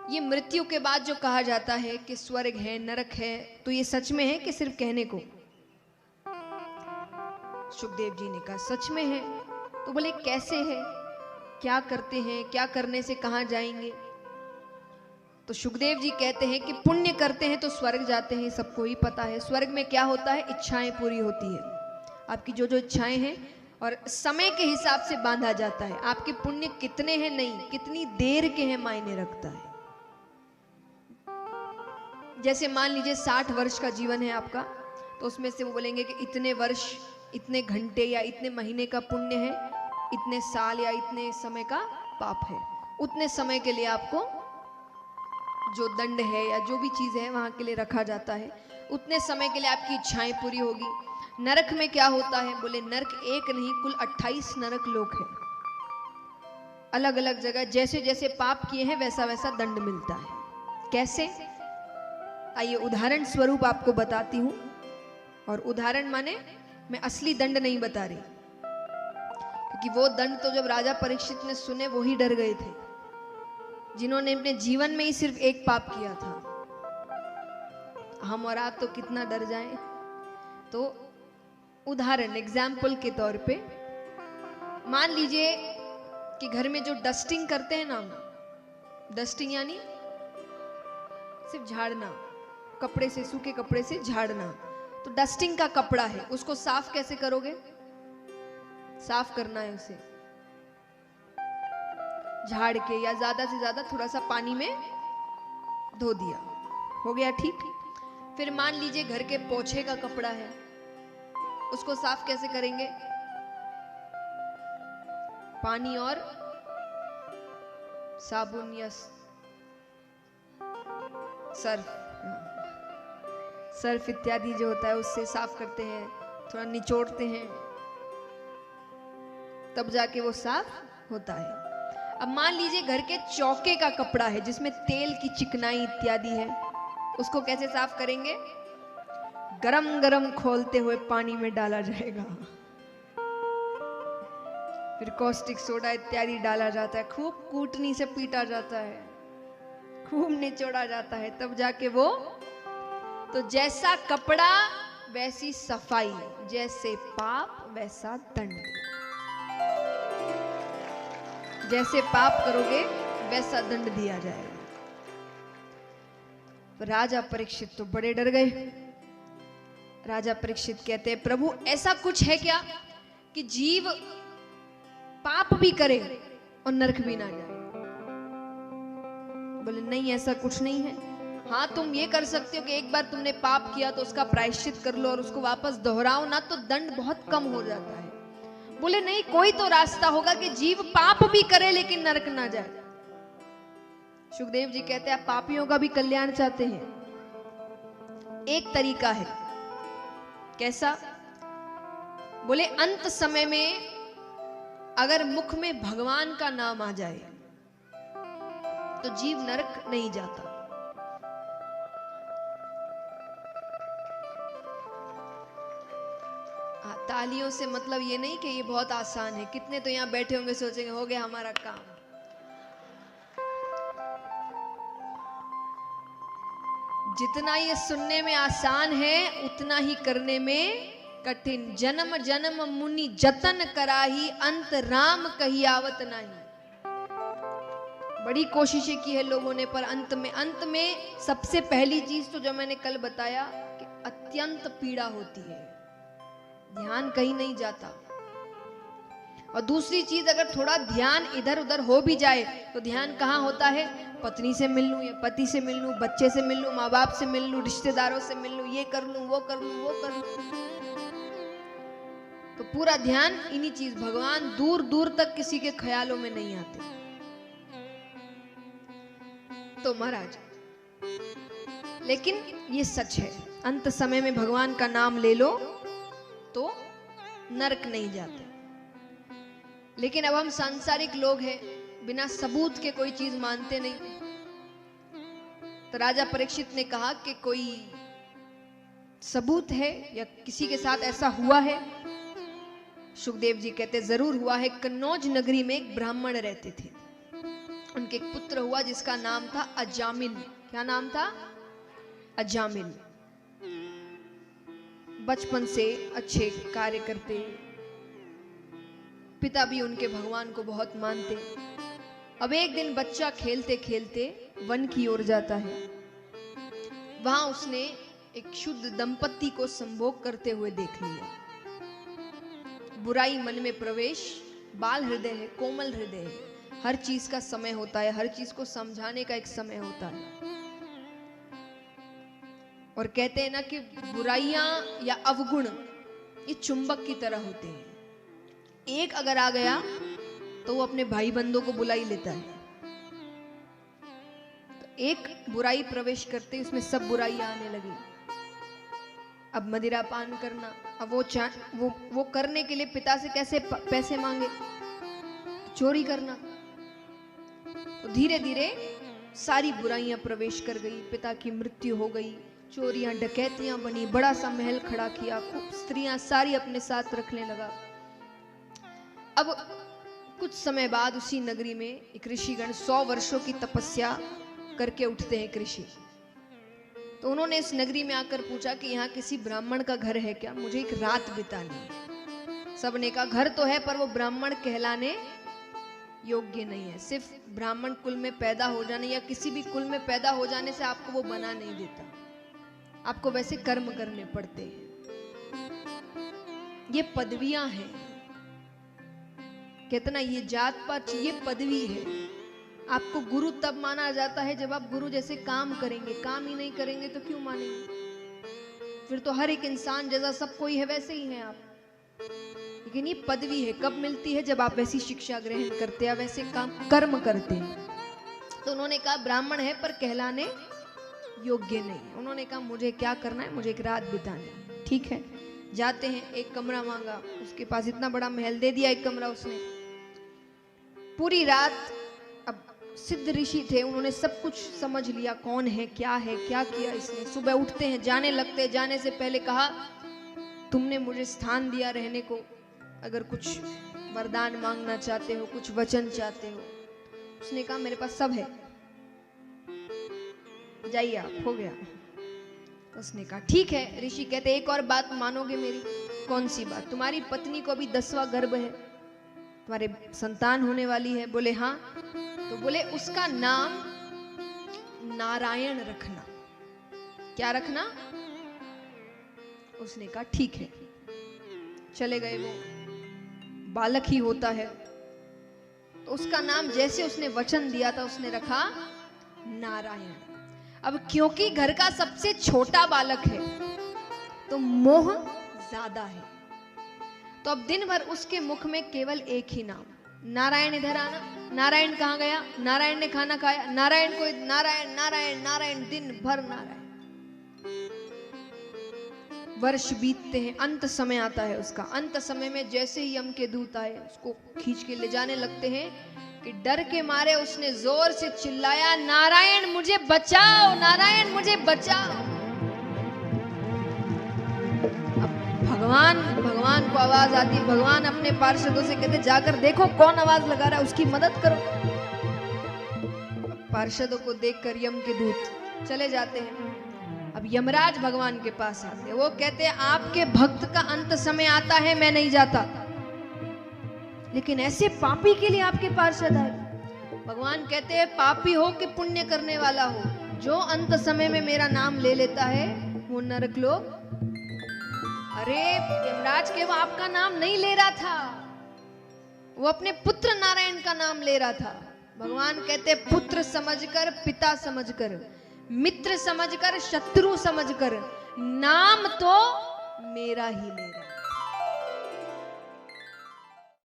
ये मृत्यु के बाद जो कहा जाता है कि स्वर्ग है, नरक है, तो ये सच में है कि सिर्फ कहने को? सुखदेव जी ने कहा सच में है। तो बोले कैसे है, क्या करते हैं, क्या करने से कहां जाएंगे? तो सुखदेव जी कहते हैं कि पुण्य करते हैं तो स्वर्ग जाते हैं, सबको ही पता है। स्वर्ग में क्या होता है, इच्छाएं पूरी होती है, आपकी जो जो इच्छाएं हैं, और समय के हिसाब से बांधा जाता है। आपके पुण्य कितने हैं नहीं, कितनी देर के हैं मायने रखता है। जैसे मान लीजिए 60 वर्ष का जीवन है आपका, तो उसमें से वो बोलेंगे कि इतने वर्ष, इतने घंटे या इतने महीने का पुण्य है, इतने साल या इतने समय का पाप है। उतने समय के लिए आपको जो दंड है या जो भी चीज है वहां के लिए रखा जाता है। उतने समय के लिए आपकी इच्छाएं पूरी होगी। नरक में क्या होता है, बोले नरक एक नहीं, कुल 28 नरक लोक है, अलग अलग जगह। जैसे जैसे पाप किए हैं वैसा वैसा दंड मिलता है। कैसे, आइए उदाहरण स्वरूप आपको बताती हूं। और उदाहरण माने मैं असली दंड नहीं बता रही, क्योंकि वो दंड तो जब राजा परीक्षित ने सुने वो ही डर गए थे, जिन्होंने अपने जीवन में ही सिर्फ एक पाप किया था। हम और आप तो कितना डर जाएं। तो उदाहरण, एग्जाम्पल के तौर पे मान लीजिए कि घर में जो डस्टिंग करते हैं ना, डस्टिंग यानी सिर्फ झाड़ना, कपड़े से, सूखे कपड़े से झाड़ना। तो डस्टिंग का कपड़ा है, उसको साफ कैसे करोगे? साफ करना है उसे झाड़ के, या ज्यादा से ज्यादा थोड़ा सा पानी में धो दिया, हो गया ठीक। फिर मान लीजिए घर के पोछे का कपड़ा है, उसको साफ कैसे करेंगे? पानी और साबुन या सर्फ इत्यादि जो होता है उससे साफ करते हैं, थोड़ा निचोड़ते हैं, तब जाके वो साफ होता है। अब मान लीजिए घर के चौके का कपड़ा है जिसमें तेल की चिकनाई इत्यादि है, उसको कैसे साफ करेंगे? गरम गरम खोलते हुए पानी में डाला जाएगा, फिर कॉस्टिक सोडा इत्यादि डाला जाता है, खूब कूटनी से पीटा जाता है, खूब निचोड़ा जाता है, तब जाके वो। तो जैसा कपड़ा वैसी सफाई, जैसे पाप वैसा दंड। जैसे पाप करोगे वैसा दंड दिया जाएगा। राजा परीक्षित तो बड़े डर गए। राजा परीक्षित कहते हैं, प्रभु ऐसा कुछ है क्या कि जीव पाप भी करे और नरक भी ना जाए? बोले नहीं, ऐसा कुछ नहीं है। हाँ, तुम ये कर सकते हो कि एक बार तुमने पाप किया तो उसका प्रायश्चित कर लो और उसको वापस दोहराओ ना, तो दंड बहुत कम हो जाता है। बोले नहीं, कोई तो रास्ता होगा कि जीव पाप भी करे लेकिन नरक ना जाए। सुखदेव जी कहते हैं, आप पापियों का भी कल्याण चाहते हैं? एक तरीका है। कैसा? बोले अंत समय में अगर मुख में भगवान का नाम आ जाए तो जीव नरक नहीं जाता। तालियों से मतलब ये नहीं कि ये बहुत आसान है। कितने तो यहां बैठे होंगे सोचेंगे हो गया हमारा काम। जितना ये सुनने में आसान है उतना ही करने में कठिन। जन्म जन्म मुनि जतन कराही, अंत राम कही आवत नहीं। बड़ी कोशिशें की है लोगों ने, पर अंत में सबसे पहली चीज तो जो मैंने कल बताया कि अत्यंत पीड़ा होती है, ध्यान कहीं नहीं जाता। और दूसरी चीज, अगर थोड़ा ध्यान इधर उधर हो भी जाए तो ध्यान कहाँ होता है? पत्नी से मिल लूं या पति से मिल लूं, बच्चे से मिल लूं, माँ बाप से मिल लूं, रिश्तेदारों से मिल लूं, ये कर लूं, वो कर लूं, वो कर लूं। तो पूरा ध्यान इन्हीं चीज, भगवान दूर दूर तक किसी के ख्यालों में नहीं आते। तो महाराज, लेकिन ये सच है, अंत समय में भगवान का नाम ले लो तो नरक नहीं जाते। लेकिन अब हम सांसारिक लोग हैं, बिना सबूत के कोई चीज मानते नहीं। तो राजा परीक्षित ने कहा कि कोई सबूत है या किसी के साथ ऐसा हुआ है? सुखदेव जी कहते जरूर हुआ है। कन्नौज नगरी में एक ब्राह्मण रहते थे उनके एक पुत्र हुआ जिसका नाम था अजामिल। क्या नाम था? अजामिल। बचपन से अच्छे कार्य करते, पिता भी उनके भगवान को बहुत मानते। अब एक दिन बच्चा खेलते खेलते वन की ओर जाता है। वहां उसने एक शुद्ध दंपत्ति को संभोग करते हुए देख लिया। बुराई मन में प्रवेश, बाल हृदय है, कोमल हृदय है, हर चीज का समय होता है, हर चीज को समझाने का एक समय होता है। और कहते हैं ना कि बुराइयां या अवगुण ये चुंबक की तरह होते हैं। एक अगर आ गया तो वो अपने भाई बंधों को बुला ही लेता है। तो एक बुराई प्रवेश करते उसमें सब बुराइयां आने लगी। अब मदिरा पान करना, अब वो करने के लिए पिता से कैसे पैसे मांगे? चोरी करना। तो धीरे धीरे सारी बुराइयां प्रवेश कर गई। पिता की मृत्यु हो गई, चोरियां डकैतियां बनी, बड़ा सा महल खड़ा किया, खूब स्त्रियां सारी अपने साथ रखने लगा। अब कुछ समय बाद उसी नगरी में एक ऋषिगण 100 वर्षों की तपस्या करके उठते हैं, ऋषि। तो उन्होंने इस नगरी में आकर पूछा कि यहाँ किसी ब्राह्मण का घर है क्या? मुझे एक रात बितानी है। सबने कहा घर तो है पर वो ब्राह्मण कहलाने योग्य नहीं है। सिर्फ ब्राह्मण कुल में पैदा हो जाने या किसी भी कुल में पैदा हो जाने से आपको वो बना नहीं देता, आपको वैसे कर्म करने पड़ते हैं। ये पदवियां हैं। कितना ये जात पात, ये पदवी है। आपको गुरु तब माना जाता है जब आप गुरु जैसे काम करेंगे। काम ही नहीं करेंगे तो क्यों मानेंगे? फिर तो हर एक इंसान जैसा सब कोई है वैसे ही है आप। लेकिन ये पदवी है, कब मिलती है? जब आप वैसी शिक्षा ग्रहण करते हैं, वैसे काम कर्म करते हैं। तो उन्होंने कहा ब्राह्मण है पर कहलाने योग्य नहीं। उन्होंने कहा मुझे क्या करना है? मुझे एक रात बितानी है। ठीक है, जाते हैं। एक कमरा मांगा, उसके पास इतना बड़ा महल दे दिया, एक कमरा उसने। पूरी रात, अब सिद्ध ऋषि थे, उन्होंने सब कुछ समझ लिया, कौन है, क्या किया इसने। सुबह उठते हैं, जाने लगते। जाने से पहले कहा तुमने मुझे स्थान दिया रहने को, अगर कुछ वरदान मांगना चाहते हो, कुछ वचन चाहते हो। उसने कहा मेरे पास सब है, जाइए आप, हो गया। उसने कहा ठीक है। ऋषि कहते एक और बात मानोगे मेरी? कौन सी बात? तुम्हारी पत्नी को अभी 10वां गर्भ है, तुम्हारे संतान होने वाली है। बोले हाँ। तो बोले उसका नाम नारायण रखना। क्या रखना? उसने कहा ठीक है। चले गए। वो बालक ही होता है, तो उसका नाम जैसे उसने वचन दिया था उसने रखा नारायण। अब क्योंकि घर का सबसे छोटा बालक है तो मोह ज्यादा है, तो अब दिन भर उसके मुख में केवल एक ही नाम, नारायण। इधर आना, नारायण कहाँ गया? नारायण ने खाना खाया, नारायण को नारायण नारायण नारायण, दिन भर नारायण। वर्ष बीतते हैं, अंत समय आता है उसका। अंत समय में जैसे ही यम के दूत आए, उसको खींच के ले जाने लगते हैं कि डर के मारे उसने जोर से चिल्लाया नारायण मुझे बचाओ, नारायण मुझे बचाओ। अब भगवान को आवाज आती है। भगवान अपने पार्षदों से कहते जाकर देखो कौन आवाज लगा रहा है, उसकी मदद करो। पार्षदों को देखकर यम के दूत चले जाते हैं। अब यमराज भगवान के पास आते हैं। वो कहते हैं आपके भक्त का अंत समय आता है, मैं नहीं जाता, लेकिन ऐसे पापी के लिए आपके पार्षद आए। भगवान कहते हैं पापी हो कि पुण्य करने वाला हो, जो अंत समय में मेरा नाम ले लेता है वो नरक लोग। अरे यमराज के वो आपका नाम नहीं ले रहा था, वो अपने पुत्र नारायण का नाम ले रहा था। भगवान कहते पुत्र समझकर, पिता समझकर, मित्र समझकर, शत्रु समझकर, नाम तो मेरा ही ले रहा।